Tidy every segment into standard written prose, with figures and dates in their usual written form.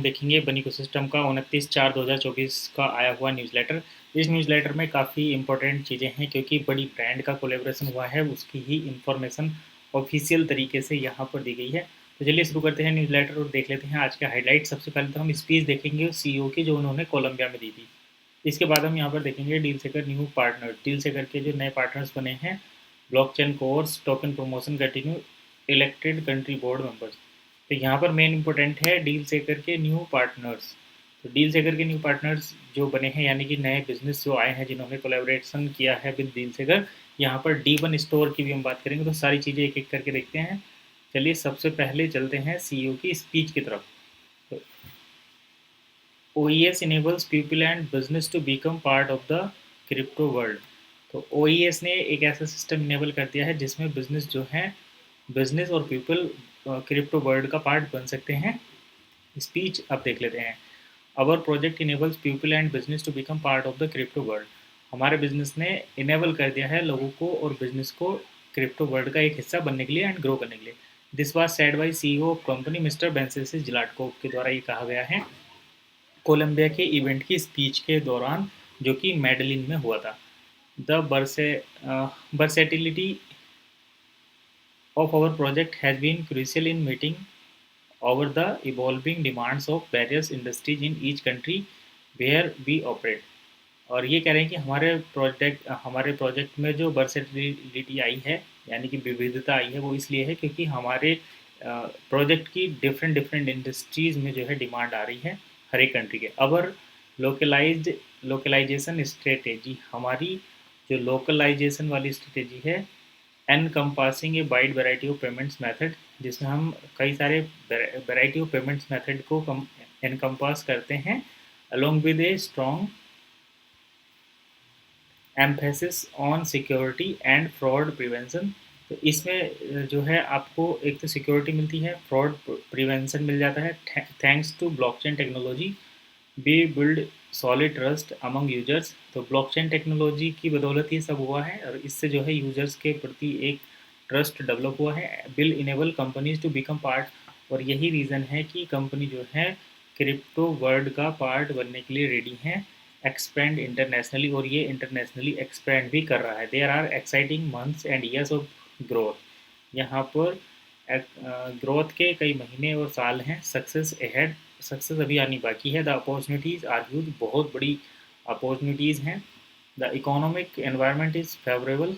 हम देखेंगे बन इकोसिस्टम का 29/4/2024 का आया हुआ न्यूज़लेटर। इस न्यूज़लेटर में काफ़ी इंपॉर्टेंट चीज़ें हैं क्योंकि बड़ी ब्रांड का कोलेब्रेशन हुआ है, उसकी ही इंफॉर्मेशन ऑफिशियल तरीके से यहाँ पर दी गई है। तो चलिए शुरू करते हैं न्यूज़लेटर और देख लेते हैं आज के हाईलाइट। सबसे पहले तो हम स्पीच देखेंगे सीईओ की जो उन्होंने कोलंबिया में दी थी। इसके बाद हम यहाँ पर देखेंगे डील सेकर न्यू पार्टनर, डील सेकर के जो नए पार्टनर्स बने हैं, blockchain course, token promotion continue, elected country board members. तो यहाँ पर मेन इंपॉर्टेंट है डील सेकर के न्यू पार्टनर्स। तो डील सेकर के न्यू पार्टनर्स जो बने हैं यानी कि नए बिजनेस जो आए हैं जिन्होंने कोलैबोरेशन किया है विद डील सेकर, यहाँ पर D1 स्टोर की भी हम बात करेंगे। तो सारी चीज़ें एक एक करके देखते हैं। चलिए सबसे पहले चलते हैं सीईओ की स्पीच की तरफ। तो OES enables people and business to become part of the crypto world। तो OES ने एक ऐसा सिस्टम इनेबल कर दिया है जिसमें बिजनेस जो है, बिजनेस और पीपल क्रिप्टो वर्ल्ड का पार्ट बन सकते हैं। स्पीच अब देख लेते हैं। Our project enables people and business to become part of the crypto world. हमारे बिजनेस ने इनेबल कर दिया है लोगों को और बिजनेस को क्रिप्टो वर्ल्ड का एक हिस्सा बनने के लिए एंड ग्रो करने के लिए। This was said by CEO of company mister Bensesis Zhilatkov के द्वारा ये कहा गया है कोलंबिया के इवेंट की स्पीच के दौरान जो कि मेडलिन में हुआ था। The versatility of our project has been crucial in meeting over the evolving demands of various industries in each country where we operate। और ये कह रहे हैं कि हमारे प्रोजेक्ट में जो वर्सेटिलिटी आई है यानी कि विविधता आई है वो इसलिए है क्योंकि हमारे प्रोजेक्ट की डिफरेंट डिफरेंट इंडस्ट्रीज़ में जो है डिमांड आ रही है हर एक कंट्री के। अवर लोकलाइजेशन स्ट्रेटेजी, हमारी जो लोकलाइजेशन वाली स्ट्रेटेजी है, encompassing a wide variety of payments method, जिसमें हम कई सारे वेराइटी ऑफ पेमेंट्स मेथड को एनकम्पास करते हैं, along with a strong emphasis on security and fraud prevention. तो इसमें जो है आपको एक तो सिक्योरिटी मिलती है, फ्रॉड प्रिवेंशन मिल जाता है। Thanks to blockchain technology we build solid trust among users. तो ब्लॉकचेन टेक्नोलॉजी की बदौलत ये सब हुआ है और इससे जो है यूजर्स के प्रति एक ट्रस्ट डेवलप हुआ है। Will enable companies to become part, और यही रीज़न है कि कंपनी जो है क्रिप्टो वर्ल्ड का पार्ट बनने के लिए रेडी हैं। एक्सपेंड इंटरनेशनली, और ये इंटरनेशनली एक्सपेंड भी कर रहा है। There are exciting months and years of growth. यहाँ पर ग्रोथ के कई महीने और साल हैं। सक्सेस अहेड, सक्सेस अभी आनी बाकी है। द अपॉर्चुनिटीज़ आर ह्यूज, बहुत बड़ी अपॉर्चुनिटीज़ हैं। The economic environment is favourable,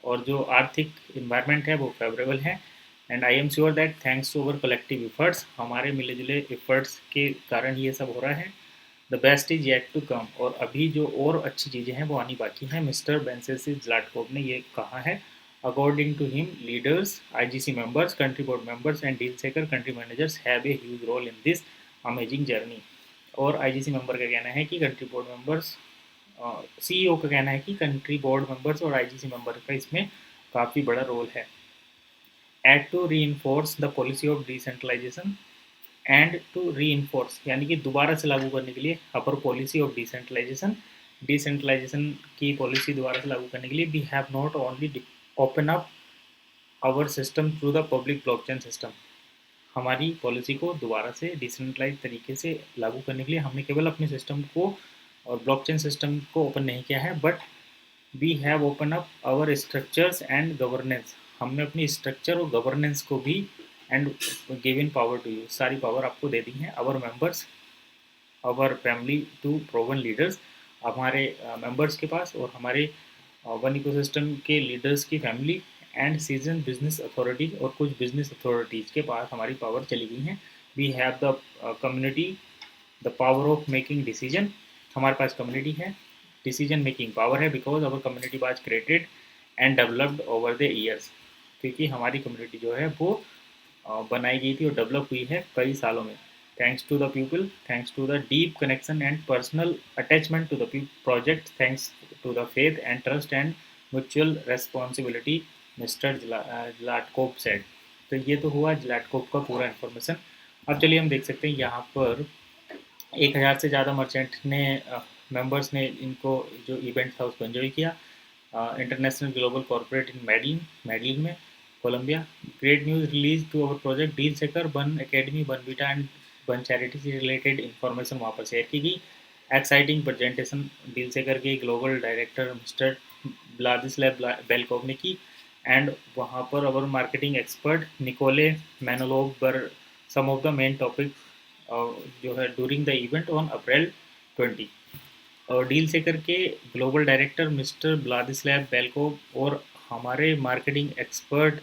और जो आर्थिक इन्वायरमेंट है वो फेवरेबल है। And I am sure that thanks to our collective efforts, हमारे मिले जुले एफर्ट्स के कारण ये सब हो रहा है। The best is yet to come, और अभी जो और अच्छी चीज़ें हैं वो आनी बाकी हैं। मिस्टर बेंसेसिस जिलाटकोव ने ये कहा है। According to him, leaders, IGC members, country board members and Deal Seeker country managers have a huge role in this amazing journey. और IGC मेंबर का कहना है कि कंट्री बोर्ड मेंबर्स, CEO का कहना है कि कंट्री बोर्ड मेंबर्स और IGC मेंबर का इसमें काफ़ी बड़ा रोल है। And to reinforce the policy of decentralisation and to reinforce, यानी कि दोबारा से लागू करने के लिए our policy of decentralisation, decentralisation की पॉलिसी दोबारा से लागू करने के लिए we have not only open up our system through the public blockchain system. हमारी पॉलिसी को दोबारा से डिसेंट्रलाइज तरीके से लागू करने के लिए हमने केवल अपने सिस्टम को और ब्लॉकचेन सिस्टम को ओपन नहीं किया है, but we have open up our structures and governance, हमने अपनी स्ट्रक्चर और गवर्नेंस को भी and given power to you, सारी पावर आपको दे दी है। Our members, our family to proven leaders, हमारे मेंबर्स के पास और हमारे वन इकोसिस्टम के लीडर्स की family and seasoned business authorities, और कुछ बिजनेस अथॉरिटीज़ के पास हमारी पावर चली गई हैं। We have the community the power of making decision, हमारे पास कम्युनिटी है, डिसीजन मेकिंग पावर है, because our community was created and developed over the years, क्योंकि हमारी कम्युनिटी जो है वो बनाई गई थी और डेवलप हुई है कई सालों में। Thanks to the people, thanks to the deep connection and personal attachment to the project, thanks to the faith and trust and mutual responsibility, mister Zhilatkov said. तो ये तो हुआ जिलाटकोव का पूरा इन्फॉर्मेशन। अब चलिए हम देख सकते हैं यहाँ पर 1000 से ज़्यादा मर्चेंट ने मेंबर्स ने इनको जो इवेंट था उसको एंजॉय किया। International global corporate in Medellin में Colombia. Great news release to our project Deal Seeker, one academy, one beta and one charity से रिलेटेड इंफॉर्मेशन वहाँ पर शेयर की गई। एक्साइटिंग प्रेजेंटेशन डील से करके global director mister Vladislav Belkov ने की। एंड वहाँ पर our marketing expert Nikolay Manolov were some of the main topic जो है during the event on April 20। और डील से करके global director mister Vladislav Belkov और हमारे मार्केटिंग एक्सपर्ट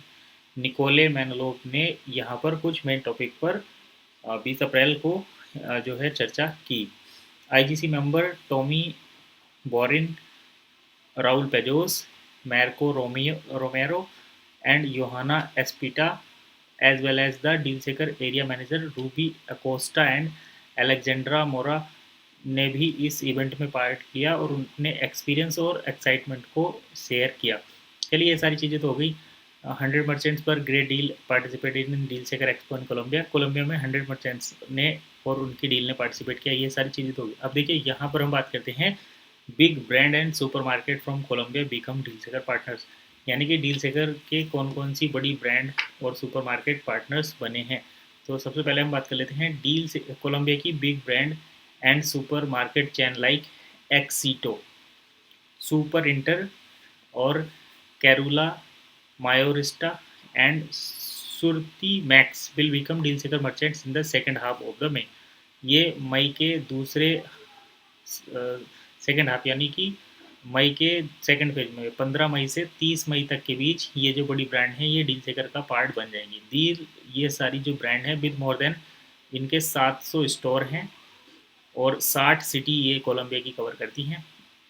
निकोले मैनलोव ने यहाँ पर कुछ मेन टॉपिक पर 20 अप्रैल को जो है चर्चा की। IGC member Tommy Borin, Raul Pejos, Marco Romero and Johana Espitia as well as the Deal Seeker area manager Ruby Acosta and Alexandra Mora ने भी इस इवेंट में पार्ट किया और उन्होंने एक्सपीरियंस और एक्साइटमेंट को शेयर किया। चलिए ये सारी चीज़ें तो हो गई। 100 मर्चेंट्स पर great deal participated in deal सेकर एक्सपो इन कोलंबिया। कोलंबिया में 100 मर्चेंट्स ने और उनकी डील ने पार्टिसिपेट किया। ये सारी चीज़ें तो होगी। अब देखिए यहाँ पर हम बात करते हैं big brand and supermarket from Colombia become deal seeker partners, यानी कि डील सेकर के कौन कौन सी बड़ी ब्रांड और सुपरमार्केट पार्टनर्स बने हैं। तो सबसे पहले हम बात कर लेते हैं डील से कोलंबिया की big brand and supermarket chain like Exito, super inter और Carulla, Mayorista and Surtimax will become deal Seeker merchants in the second half of the May. ये मई के दूसरे सेकेंड हाफ यानी कि मई के सेकेंड फेज में 15 मई से 30 मई तक के बीच ये जो बड़ी ब्रांड है ये डील सेकर का पार्ट बन जाएंगी। डील ये सारी जो ब्रांड है विद मोर देन इनके 700 स्टोर हैं और 60 सिटी ये कोलंबिया की कवर करती हैं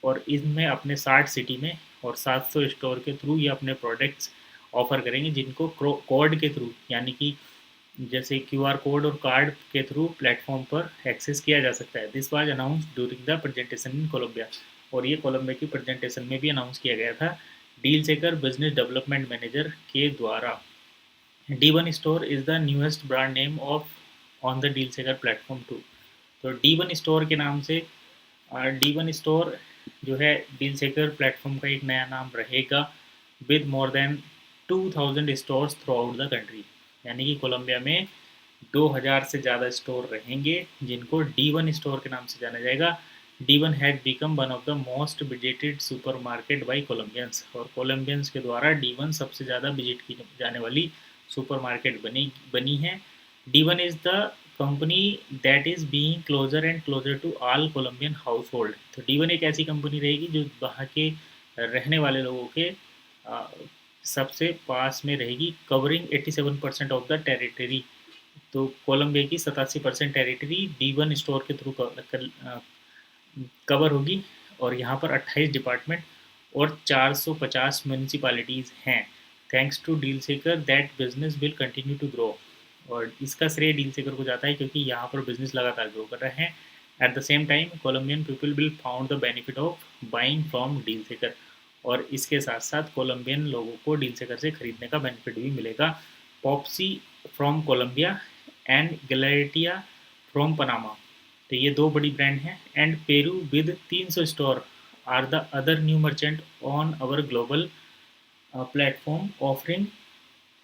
और इनमें अपने 60 सिटी में और 700 स्टोर के थ्रू ये अपने प्रोडक्ट्स ऑफर करेंगे जिनको कोड के थ्रू यानी कि जैसे क्यूआर कोड और कार्ड के थ्रू प्लेटफॉर्म पर एक्सेस किया जा सकता है। This was announce during the presentation in Colombia, और ये कोलंबिया की प्रेजेंटेशन में भी अनाउंस किया गया था डील सेकर बिजनेस डेवलपमेंट मैनेजर के द्वारा। D1 store is the newest brand name of on the Deal सेकर प्लेटफॉर्म टू। तो D1 स्टोर के नाम से D1 स्टोर जो है डील सेकर प्लेटफॉर्म का एक नया नाम रहेगा with more than 2000 stores through out the country, यानी कि कोलंबिया में 2000 से ज़्यादा स्टोर रहेंगे जिनको D1 स्टोर के नाम से जाना जाएगा। D1 has become one of the most visited supermarket by Colombians, और कोलम्बियंस के द्वारा D1 सबसे ज़्यादा विजिट की जाने वाली सुपर मार्केट बनी है। D1 is the company that is being closer and closer to all Colombian household. तो D1 एक ऐसी कंपनी रहेगी जो वहाँ के रहने वाले लोगों के सबसे पास में रहेगी, कवरिंग 87% ऑफ द टेरिटरी। तो कोलंबिया की 87% टेरिटरी D1 स्टोर के थ्रू कवर होगी और यहाँ पर 28 डिपार्टमेंट और 450 म्यूनिसिपालिटीज़ हैं। Thanks to deal seeker that business will continue to grow, और इसका श्रेय डील सेकर को जाता है क्योंकि यहाँ पर बिजनेस लगातार ग्रो कर रहे हैं। At the same time Columbian people will found the benefit of buying from deal सेकर, और इसके साथ साथ कोलंबियन लोगों को डील सेकर से खरीदने का बेनिफिट भी मिलेगा। Popsy from Colombia and गैलेटिया from Panama, तो ये दो बड़ी ब्रांड हैं। And Peru with 300 store are the other new merchant on our global platform offering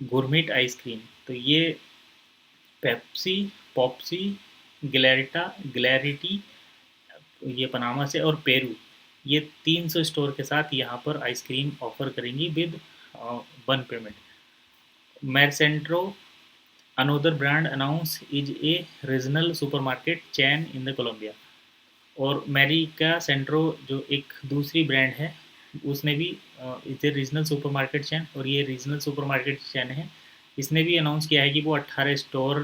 गुरमीट ice cream. तो ये पेप्सी, पॉप्सी, ग्लैरिटी ये पनामा से और पेरू ये 300 स्टोर के साथ यहाँ पर आइसक्रीम ऑफर करेंगी with one payment. मैरसेंट्रो another brand announce is a regional supermarket chain in the Colombia, और मैरिका सेंट्रो जो एक दूसरी ब्रांड है उसने भी इज ए रीजनल सुपरमार्केट चैन, और ये रीजनल सुपरमार्केट चैन है। इसने भी अनाउंस किया है कि वो 18 store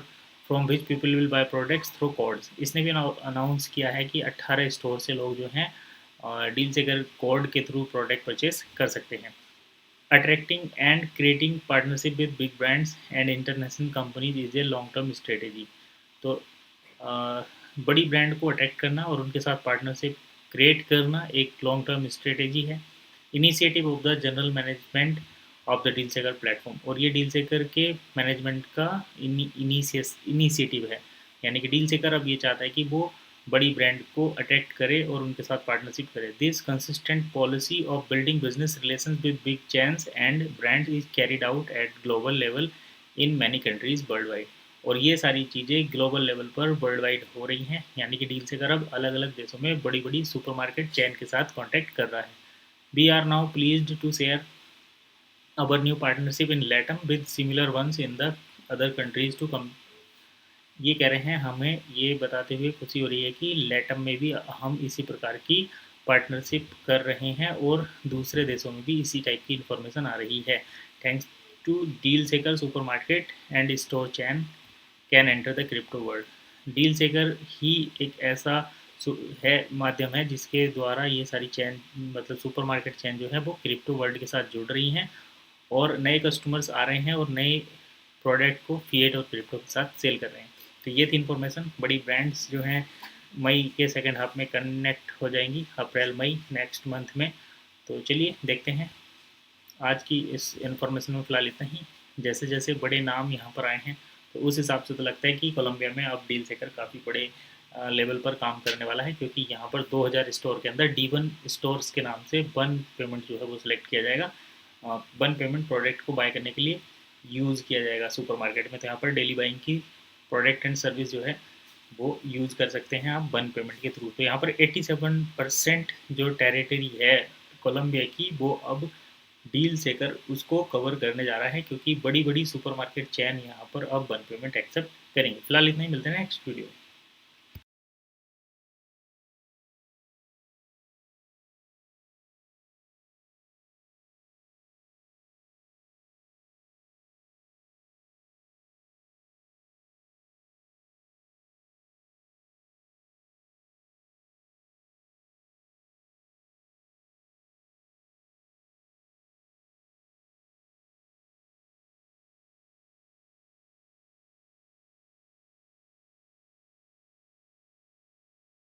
from which people will by products through codes. इसने भी अनाउंस किया है कि 18 स्टोर से लोग जो हैं डील सेकर कोड के थ्रू प्रोडक्ट परचेज कर सकते हैं। Attracting and creating partnership with big brands and international companies is a long term strategy. तो बड़ी ब्रांड को अट्रैक्ट करना और उनके साथ पार्टनरशिप क्रिएट करना एक लॉन्ग टर्म स्ट्रेटेजी है। Initiative of the general management of the Deal सेकर प्लेटफॉर्म, और ये डील सेकर के मैनेजमेंट का इनिशिएटिव है, यानी कि डील सेकर अब ये चाहता है कि वो बड़ी ब्रांड को अट्रैक्ट करे और उनके साथ पार्टनरशिप करे। This consistent policy of building business relations with big chains and brands is carried out at global level in many countries world wide. और ये सारी चीज़ें ग्लोबल लेवल पर वर्ल्ड वाइड हो रही हैं, यानी कि डील सेकर अब अलग अलग देशों में बड़ी बड़ी सुपरमार्केट चेन के साथ कॉन्टैक्ट कर रहा है। We are now pleased to share our new partnership in LATAM with similar ones in the other countries to come। ये कह रहे हैं, हमें ये बताते हुए खुशी हो रही है कि लैटम में भी हम इसी प्रकार की पार्टनरशिप कर रहे हैं और दूसरे देशों में भी इसी टाइप की इन्फॉर्मेशन आ रही है। थैंक्स टू डील सेकर supermarket and store chain can enter the crypto world. Deal सेकर ही एक ऐसा है माध्यम है जिसके द्वारा ये सारी चैन, मतलब सुपरमार्केट चैन जो है वो क्रिप्टो वर्ल्ड के साथ जुड़ रही हैं और नए कस्टमर्स आ रहे हैं और नए प्रोडक्ट को फिएट और क्रिप्टो के साथ सेल कर रहे हैं। तो ये थी इन्फॉर्मेशन। बड़ी ब्रांड्स जो हैं मई के सेकेंड हाफ में कनेक्ट हो जाएंगी, अप्रैल मई नेक्स्ट मंथ में। तो चलिए देखते हैं। आज की इस इन्फॉर्मेशन में फ़िलहाल इतना ही। जैसे जैसे बड़े नाम यहाँ पर आए हैं तो उस हिसाब से तो लगता है कि कोलंबिया में अब डील सेकर काफ़ी बड़े लेवल पर काम करने वाला है, क्योंकि यहाँ पर 2000 स्टोर के अंदर D1 स्टोर्स के नाम से वन पेमेंट जो है वो सिलेक्ट किया जाएगा। वन पेमेंट प्रोडक्ट को बाय करने के लिए यूज़ किया जाएगा सुपरमार्केट में। तो यहाँ पर डेली बाइंग की प्रोडक्ट एंड सर्विस जो है वो यूज़ कर सकते हैं आप वन पेमेंट के थ्रू। तो यहाँ पर 87% जो टेरिटरी है कोलंबिया की वो अब डील सेकर उसको कवर करने जा रहा है, क्योंकि बड़ी बड़ी सुपरमार्केट चैन यहाँ पर अब वन पेमेंट एक्सेप्ट करेंगे। फिलहाल इतना ही, मिलते हैं नेक्स्ट वीडियो।